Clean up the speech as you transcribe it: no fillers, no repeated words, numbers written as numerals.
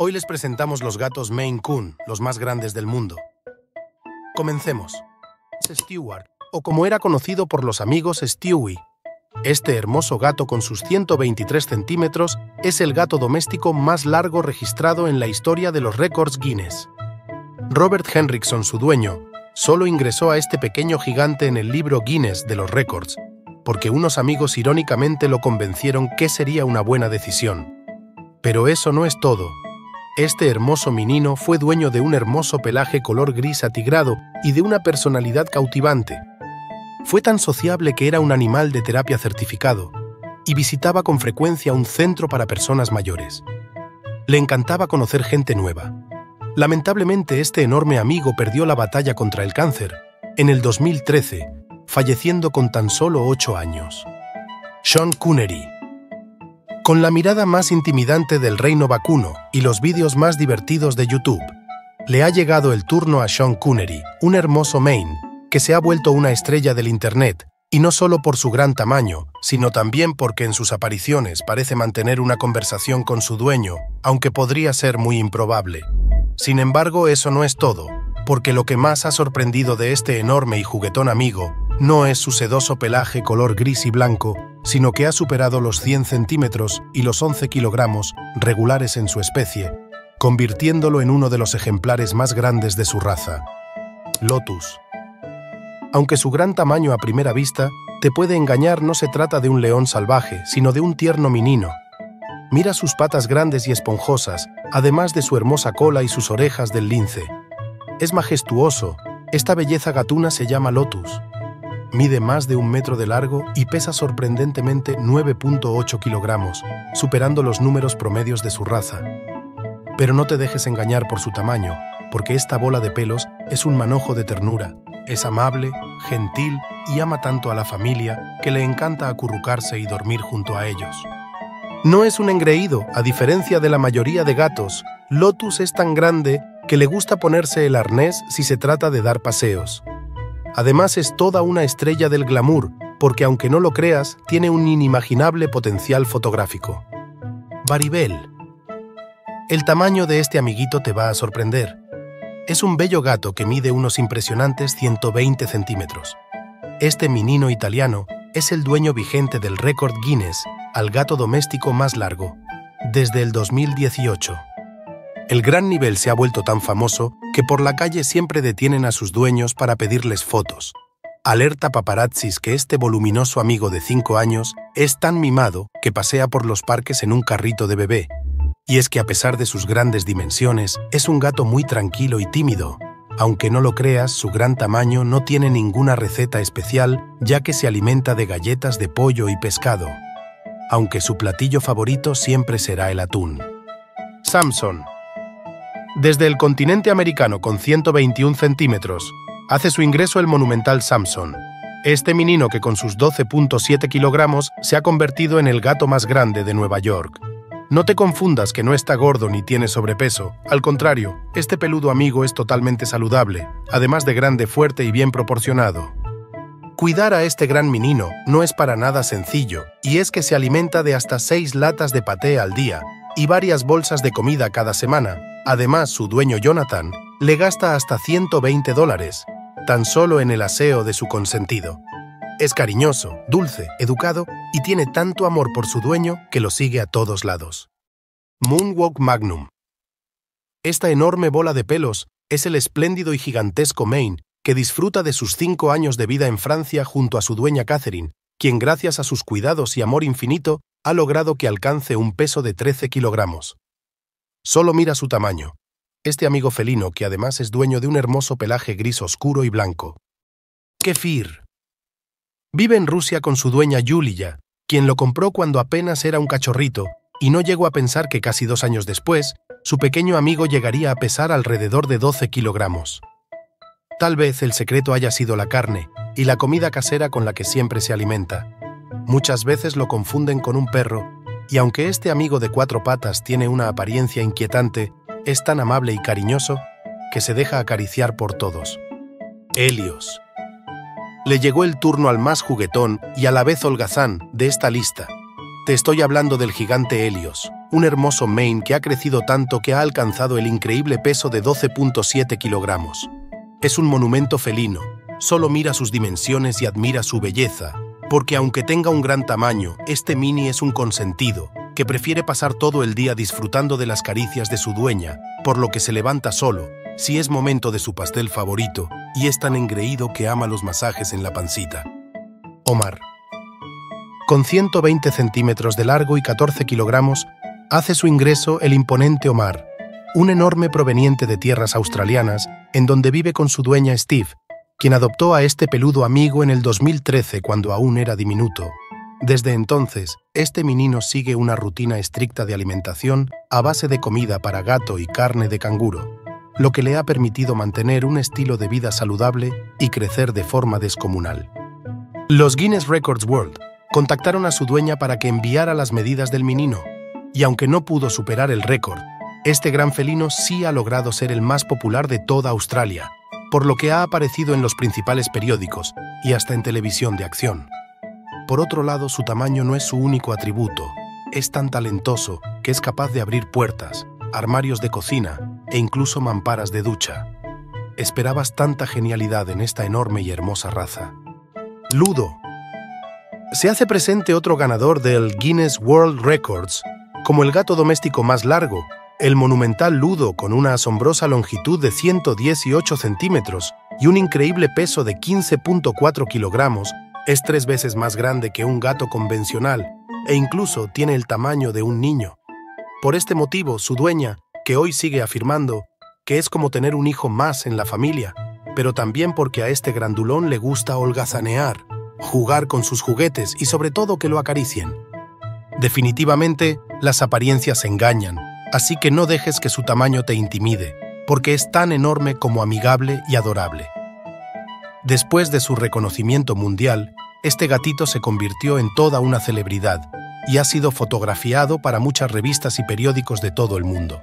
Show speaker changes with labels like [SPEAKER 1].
[SPEAKER 1] Hoy les presentamos los gatos Maine Coon, los más grandes del mundo. Comencemos. Stewart, o como era conocido por los amigos Stewie. Este hermoso gato con sus 123 centímetros es el gato doméstico más largo registrado en la historia de los récords Guinness. Robert Henrickson, su dueño, solo ingresó a este pequeño gigante en el libro Guinness de los récords, porque unos amigos irónicamente lo convencieron que sería una buena decisión. Pero eso no es todo. Este hermoso menino fue dueño de un hermoso pelaje color gris atigrado y de una personalidad cautivante. Fue tan sociable que era un animal de terapia certificado y visitaba con frecuencia un centro para personas mayores. Le encantaba conocer gente nueva. Lamentablemente, este enorme amigo perdió la batalla contra el cáncer en el 2013, falleciendo con tan solo 8 años. Sean Connery. Con la mirada más intimidante del reino vacuno y los vídeos más divertidos de YouTube, le ha llegado el turno a Sean Connery, un hermoso Maine, que se ha vuelto una estrella del Internet, y no solo por su gran tamaño, sino también porque en sus apariciones parece mantener una conversación con su dueño, aunque podría ser muy improbable. Sin embargo, eso no es todo, porque lo que más ha sorprendido de este enorme y juguetón amigo no es su sedoso pelaje color gris y blanco, sino que ha superado los 100 centímetros y los 11 kilogramos regulares en su especie, convirtiéndolo en uno de los ejemplares más grandes de su raza. Lotus. Aunque su gran tamaño a primera vista te puede engañar, no se trata de un león salvaje, sino de un tierno menino. Mira sus patas grandes y esponjosas, además de su hermosa cola y sus orejas del lince. Es majestuoso. Esta belleza gatuna se llama Lotus. Mide más de 1 metro de largo y pesa sorprendentemente 9.8 kilogramos, superando los números promedios de su raza. Pero no te dejes engañar por su tamaño, porque esta bola de pelos es un manojo de ternura. Es amable, gentil y ama tanto a la familia que le encanta acurrucarse y dormir junto a ellos. No es un engreído, a diferencia de la mayoría de gatos. Lotus es tan grande que le gusta ponerse el arnés si se trata de dar paseos. Además, es toda una estrella del glamour, porque aunque no lo creas, tiene un inimaginable potencial fotográfico. Baribel. El tamaño de este amiguito te va a sorprender. Es un bello gato que mide unos impresionantes 120 centímetros. Este menino italiano es el dueño vigente del récord Guinness al gato doméstico más largo, desde el 2018. El gran nivel se ha vuelto tan famoso que por la calle siempre detienen a sus dueños para pedirles fotos. Alerta paparazzis que este voluminoso amigo de 5 años es tan mimado que pasea por los parques en un carrito de bebé. Y es que a pesar de sus grandes dimensiones, es un gato muy tranquilo y tímido. Aunque no lo creas, su gran tamaño no tiene ninguna receta especial, ya que se alimenta de galletas de pollo y pescado. Aunque su platillo favorito siempre será el atún. Samson. Desde el continente americano con 121 centímetros, hace su ingreso el monumental Samson. Este menino que con sus 12.7 kilogramos se ha convertido en el gato más grande de Nueva York. No te confundas que no está gordo ni tiene sobrepeso. Al contrario, este peludo amigo es totalmente saludable, además de grande, fuerte y bien proporcionado. Cuidar a este gran menino no es para nada sencillo, y es que se alimenta de hasta 6 latas de paté al día y varias bolsas de comida cada semana. Además, su dueño Jonathan le gasta hasta $120, tan solo en el aseo de su consentido. Es cariñoso, dulce, educado y tiene tanto amor por su dueño que lo sigue a todos lados. Moonwalk Magnum. Esta enorme bola de pelos es el espléndido y gigantesco Maine que disfruta de sus 5 años de vida en Francia junto a su dueña Catherine, quien gracias a sus cuidados y amor infinito ha logrado que alcance un peso de 13 kilogramos. Solo mira su tamaño. Este amigo felino que además es dueño de un hermoso pelaje gris oscuro y blanco. Kefir. Vive en Rusia con su dueña Yulia, quien lo compró cuando apenas era un cachorrito, y no llegó a pensar que casi 2 años después, su pequeño amigo llegaría a pesar alrededor de 12 kilogramos. Tal vez el secreto haya sido la carne y la comida casera con la que siempre se alimenta. Muchas veces lo confunden con un perro, y aunque este amigo de 4 patas tiene una apariencia inquietante, es tan amable y cariñoso que se deja acariciar por todos. Helios. Le llegó el turno al más juguetón y a la vez holgazán de esta lista. Te estoy hablando del gigante Helios, un hermoso Maine que ha crecido tanto que ha alcanzado el increíble peso de 12.7 kilogramos. Es un monumento felino, solo mira sus dimensiones y admira su belleza, porque aunque tenga un gran tamaño, este mini es un consentido, que prefiere pasar todo el día disfrutando de las caricias de su dueña, por lo que se levanta solo, si es momento de su pastel favorito, y es tan engreído que ama los masajes en la pancita. Omar. Con 120 centímetros de largo y 14 kilogramos, hace su ingreso el imponente Omar, un enorme proveniente de tierras australianas, en donde vive con su dueña Steve, quien adoptó a este peludo amigo en el 2013 cuando aún era diminuto. Desde entonces, este menino sigue una rutina estricta de alimentación a base de comida para gato y carne de canguro, lo que le ha permitido mantener un estilo de vida saludable y crecer de forma descomunal. Los Guinness Records World contactaron a su dueña para que enviara las medidas del menino, y aunque no pudo superar el récord, este gran felino sí ha logrado ser el más popular de toda Australia, por lo que ha aparecido en los principales periódicos y hasta en televisión de acción. Por otro lado, su tamaño no es su único atributo. Es tan talentoso que es capaz de abrir puertas, armarios de cocina e incluso mamparas de ducha. ¿Esperabas tanta genialidad en esta enorme y hermosa raza? Ludo. Se hace presente otro ganador del Guinness World Records como el gato doméstico más largo, el monumental Ludo, con una asombrosa longitud de 118 centímetros y un increíble peso de 15.4 kilogramos, es 3 veces más grande que un gato convencional e incluso tiene el tamaño de un niño. Por este motivo, su dueña, que hoy sigue afirmando que es como tener un hijo más en la familia, pero también porque a este grandulón le gusta holgazanear, jugar con sus juguetes y sobre todo que lo acaricien. Definitivamente, las apariencias engañan, así que no dejes que su tamaño te intimide, porque es tan enorme como amigable y adorable. Después de su reconocimiento mundial, este gatito se convirtió en toda una celebridad y ha sido fotografiado para muchas revistas y periódicos de todo el mundo.